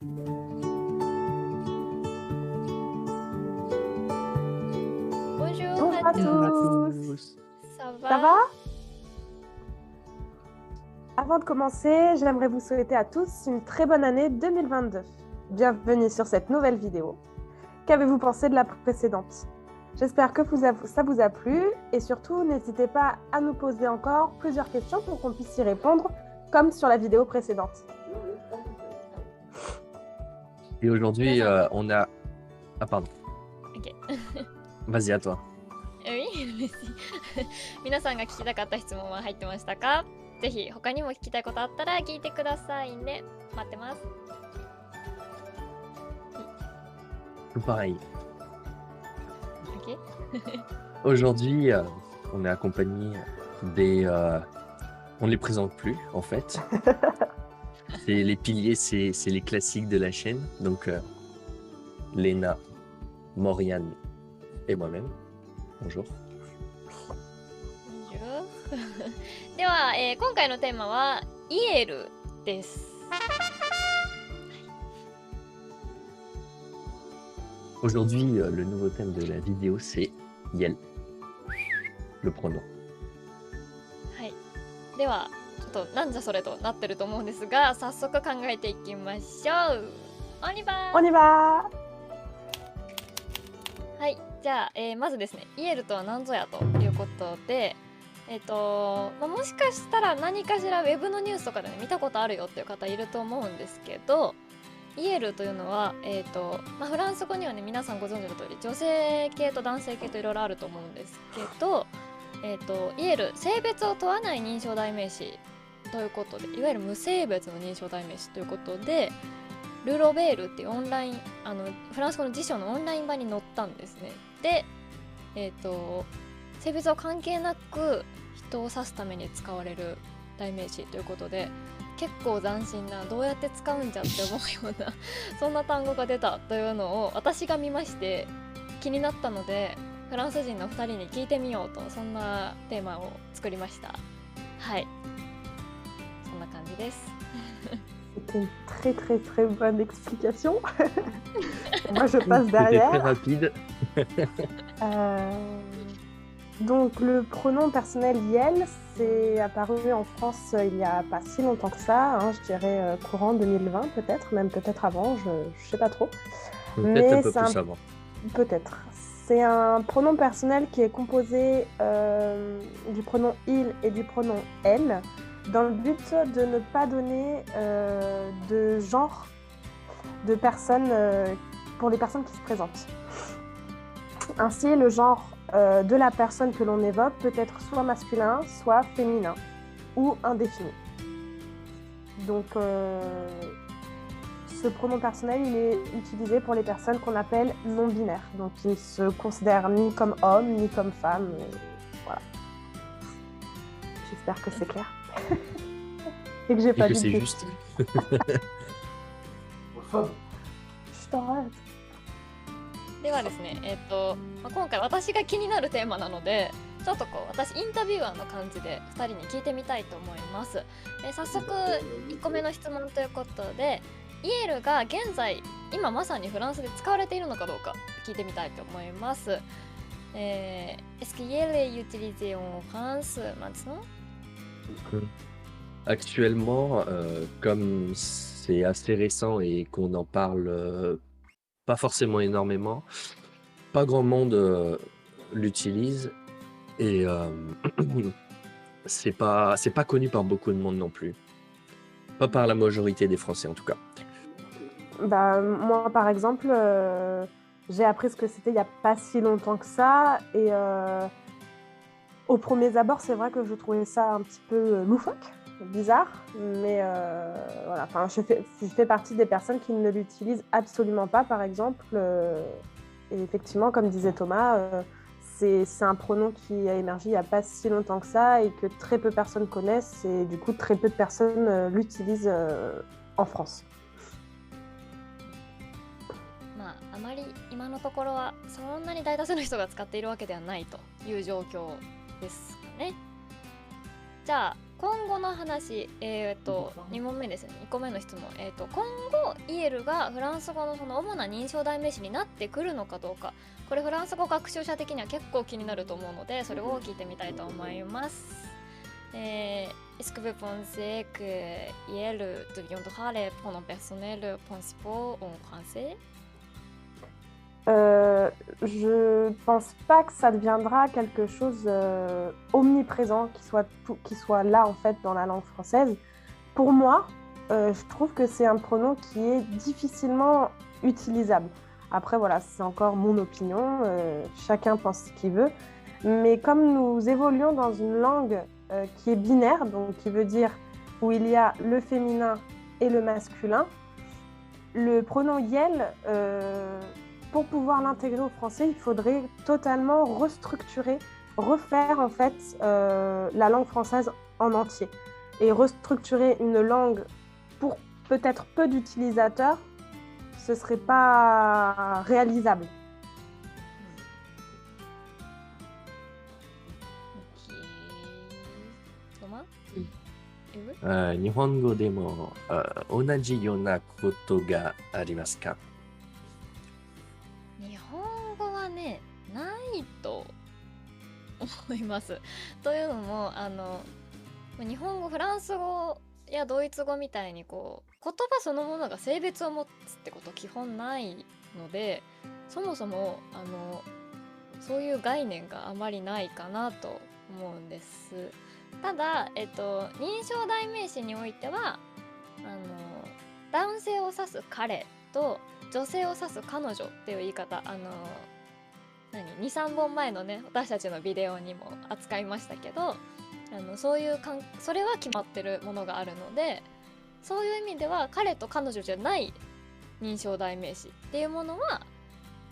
Bonjour Bonjour à à tous. tous. Ça Ça va? va? Avant de commencer, j'aimerais vous souhaiter à tous une très bonne année 2022. Bienvenue sur cette nouvelle vidéo. Qu'avez-vous pensé de la précédente? J'espère que ça vous a plu et surtout, n'hésitez pas à nous poser encore plusieurs questions pour qu'on puisse y répondre comme sur la vidéo précédente. Et aujourd'hui, D'accord. on a... Ah, pardon. OK。Vas-y, à toi. Oui、皆さんが聞きたかった質問は入ってましたか？ぜひ他にも聞きたいことあったら聞いてくださいね。待ってます。Tout pareil. OK。Aujourd'hui, on est accompagné des... on ne les présente plus, en fait. C'est les piliers, c'est les classiques de la chaîne. Donc, Léna, Moriane et moi-même. Bonjour. Bonjour では、今回のテーマはイエルです。Aujourd'hui, le nouveau thème de la vidéo, c'est Yel, le pronom. はい。では、ちょっとなんじゃそれとなってると思うんですが、早速考えていきましょう。オニバー。 On y va! はい、じゃあ、まずですね、イエルとは何ぞやということで、もしかしたら何かしらウェブのニュースとかで、ね、見たことあるよっていう方いると思うんですけど、イエルというのは、フランス語にはね、皆さんご存知の通り女性系と男性系といろいろあると思うんですけど、イエル、性別を問わない認証代名詞ということで、いわゆる無性別の認証代名詞ということで、ルロベールっていうオンラインフランス語の辞書のオンライン版に載ったんですね。で、性別は関係なく人を指すために使われる代名詞ということで、結構斬新な、どうやって使うんじゃって思うようなそんな単語が出たというのを私が見まして気になったので、フランス人の2人に聞いてみようと、そんなテーマを作りました。はい、そんな感じです。C'était une très très très bonne explication. Moi je passe C'était très derrière. rapide. Donc le pronom personnel Yel, c'est apparu en France il n'y a pas si longtemps que ça, hein, je dirais courant 2020 peut-être, même peut-être avant, je ne sais pas trop. Peut-être un Mais peu c'est plus avant. Peut-être. C'est un pronom personnel qui est composé du pronom il et du pronom elle, dans le but de ne pas donner de genre de personnes pour les personnes qui se présentent. Ainsi, le genre de la personne que l'on évoque peut être soit masculin, soit féminin ou indéfini. Donc, ce pronom personnel, il est utilisé pour les personnes qu'on appelle non-binaires, donc qui ne se considèrent ni comme homme ni comme femme. Voilà. J'espère que c'est clair. Et que j'ai pas Et que dit c'est de juste. Je t'arrête. ではですね、今回私が気になるテーマなので、ちょっとこう私インタビュアーの感じで2人に聞いてみたいと思います。早速1個目の質問ということで、イエルが現在今まさにフランスで使われているのかどうか聞いてみたいと思います。Est-ce que Yel est utilisé en France maintenant? Actuellement, comme c'est assez récent et qu'on en parle pas forcément énormément, pas grand monde l'utilise et c'est pas connu par beaucoup de monde non plus. Pas par la majorité des Français en tout cas. Bah, moi, par exemple, j'ai appris ce que c'était il n'y a pas si longtemps que ça. Et au premier abord, c'est vrai que je trouvais ça un petit peu loufoque, bizarre. Mais voilà, enfin, je fais partie des personnes qui ne l'utilisent absolument pas, par exemple. Et effectivement, comme disait Thomas, c'est un pronom qui a émergé il n'y a pas si longtemps que ça et que très peu de personnes connaissent. Et du coup, très peu de personnes l'utilisent en France. あまり今のところはそんなに大多数の人が使っているわけではないという状況ですかね。じゃあ今後の話、2問目ですね。2個目の質問。今後、イエルがフランス語のその主な認証代名詞になってくるのかどうか。これフランス語学習者的には結構気になると思うので、それを聞いてみたいと思います。Est-ce que vous pensez que IEL deviendra les pronoms personnels principaux en français? Je pense pas que ça deviendra quelque chose omniprésent qui soit là en fait dans la langue française. Pour moi, je trouve que c'est un pronom qui est difficilement utilisable. Après voilà, c'est encore mon opinion, chacun pense ce qu'il veut. Mais comme nous évoluons dans une langue qui est binaire, donc qui veut dire où il y a le féminin et le masculin, le pronom IEL, pour pouvoir l'intégrer au français, il faudrait totalement restructurer, refaire en fait la langue française en entier. Et restructurer une langue pour peut-être peu d'utilisateurs, ce serait pas réalisable. Ok. Thomas? 日本語でも同じようなことがありますか？日本語はね、ないと思います。というのも、日本語、フランス語やドイツ語みたいにこう言葉そのものが性別を持つってこと基本ないので、そもそもそういう概念があまりないかなと思うんです。ただ、認証代名詞においては男性を指す彼と女性を指す彼女っていう言い方、2,3 本前のね私たちのビデオにも扱いましたけど、それは決まってるものがあるので、そういう意味では彼と彼女じゃない認証代名詞っていうものは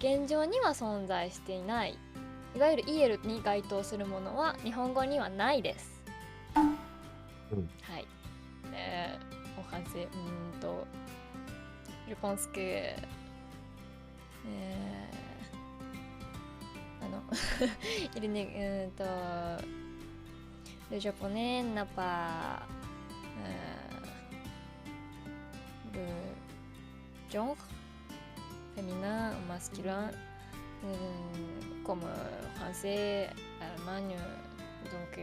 現状には存在していない。いわゆるイエルに該当するものは日本語にはないです。はい。おはせJe pense que le japonais n'a pas le genre féminin ou masculin comme français, allemagne, donc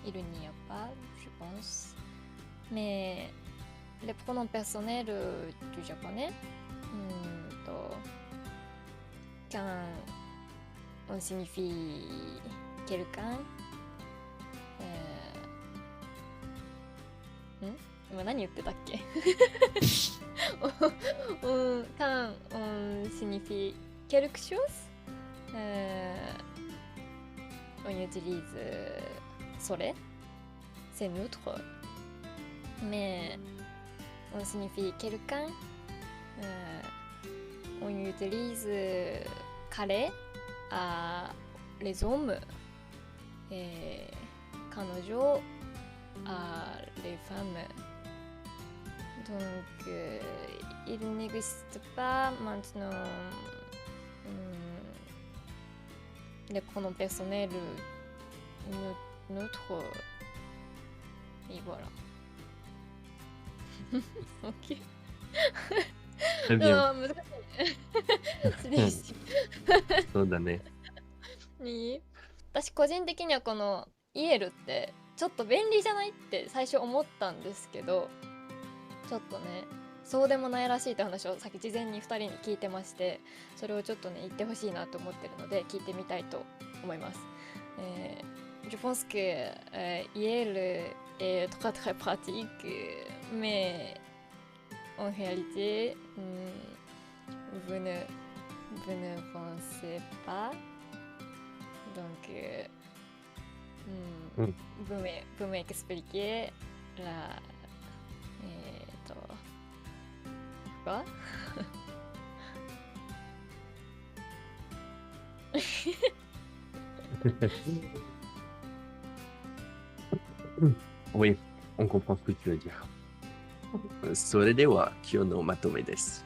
il n'y a pas, je pense. Mais les pronoms personnels du japonais, quand on signifie quelqu'un, 今何言ってたっけquand on signifie quelque chose, on utilise それ c'est neutre, mais on signifie quelqu'un, on utilise 彼 à les hommes et 彼女 à les femmes. Donc il n'existe pas maintenant les pronoms personnels neutres et voilà. Ok. Très bien. 難しい。失礼しそうだね。私個人的にはこのイエルってちょっと便利じゃないって最初思ったんですけど、ちょっとねそうでもないらしいって話をさっき事前に2人に聞いてまして、それをちょっとね言ってほしいなと思ってるので聞いてみたいと思います。Je pense que IEL est très très pratique, mais en réalité vous ne pensez pas. Donc vous m'expliquez la quoi? Oui, on comprend ce que tu veux dire. それでは今日のまとめです。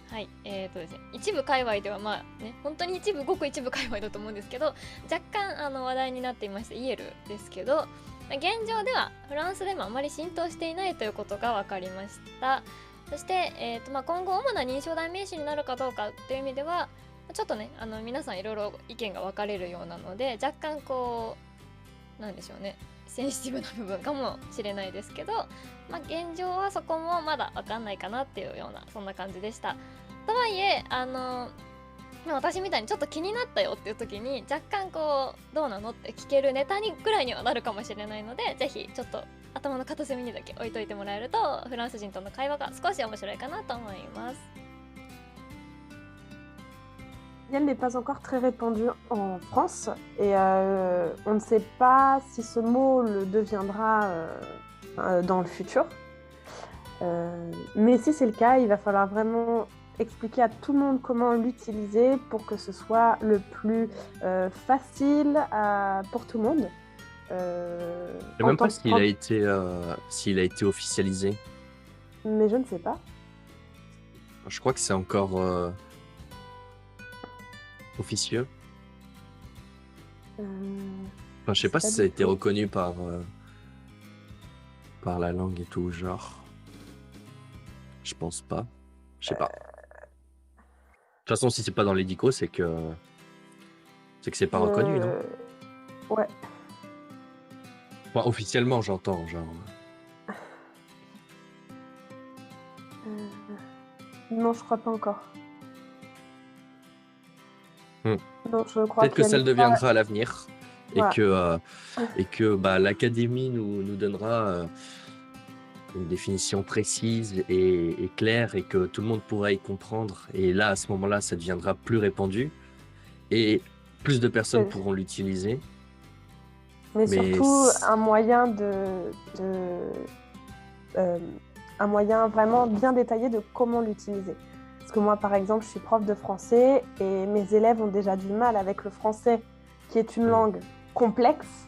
ははいですね、一部界隈ではまあね本当にごく一部界隈だと思うんですけど、若干話題になっていましたイエルですけど、現状ではフランスでもあまり浸透していないということが分かりました。そして、今後主な認証代名詞になるかどうかという意味ではちょっとね皆さんいろいろ意見が分かれるようなので、若干こうなんでしょうね、センシティブな部分かもしれないですけど、現状はそこもまだ分かんないかなっていうようなそんな感じでした。とはいえ私みたいにちょっと気になったよっていう時に若干こうどうなのって聞けるネタにぐらいにはなるかもしれないので、ぜひちょっと頭の片隅にだけ置いといてもらえるとフランス人との会話が少し面白いかなと思います。Elle n'est pas encore très répandue en France et on ne sait pas si ce mot le deviendra dans le futur. Mais si c'est le cas, il va falloir vraiment expliquer à tout le monde comment l'utiliser pour que ce soit le plus facile pour tout le monde. Je sais même pas s'il a été officialisé. Mais je ne sais pas. Je crois que c'est encore officieux. Enfin, je sais pas si ça a été reconnu par la langue et tout, genre. Je pense pas. Je sais pas. De toute façon, si c'est pas dans l'édico, c'est que c'est pas reconnu, non? Ouais. Enfin, officiellement, j'entends, genre. Non, je crois pas encore. Non, je crois peut-être que ça le deviendra à l'avenir et que l'académie nous donnera une définition précise et claire et que tout le monde pourra y comprendre. Et là, à ce moment-là, ça deviendra plus répandu et plus de personnes pourront l'utiliser. Mais surtout un moyen un moyen vraiment bien détaillé de comment l'utiliser. Parce que moi, par exemple, je suis prof de français et mes élèves ont déjà du mal avec le français, qui est une langue complexe.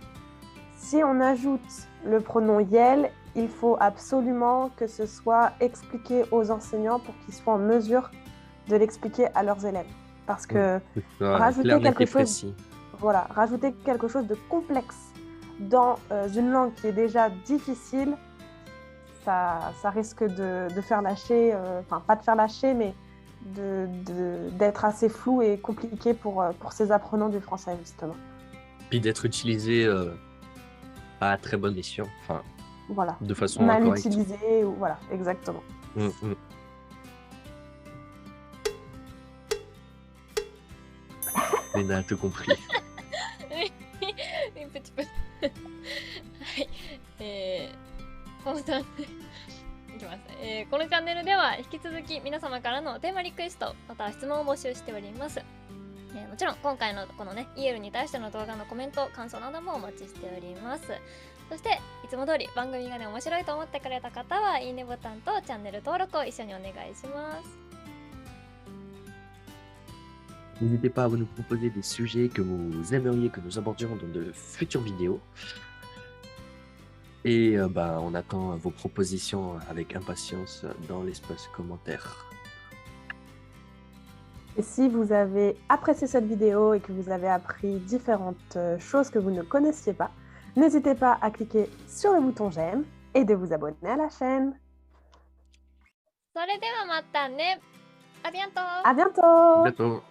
Si on ajoute le pronom yel, il faut absolument que ce soit expliqué aux enseignants pour qu'ils soient en mesure de l'expliquer à leurs élèves. Parce que rajouter quelque chose de complexe dans une langue qui est déjà difficile, ça risque de faire lâcher, enfin pas de faire lâcher, mais d'être assez flou et compliqué pour ces apprenants du français, justement. Puis d'être utilisé à très bon escient, enfin, voilà. De façon mal incorrecte. utilisé, voilà, exactement. Léna a tout compris. Un petit peu. このチャンネルいきます、このチャンネルでは引き続き皆様からのテーマリクエストまた質問を募集しております。もちろん今回のこのねイエルに対しての動画のコメント感想などもお待ちしております。そしていつも通り番組がね面白いと思ってくれた方はいいねボタンとチャンネル登録を一緒にお願いします。N'hésitez pas à nous proposer des sujets que vous aimeriez que nous abordions dans de futures vidéos. Et on attend vos propositions avec impatience dans l'espace commentaire. Et si vous avez apprécié cette vidéo et que vous avez appris différentes choses que vous ne connaissiez pas, n'hésitez pas à cliquer sur le bouton j'aime et de vous abonner à la chaîne. それではまたね。À bientôt. À bientôt. À bientôt.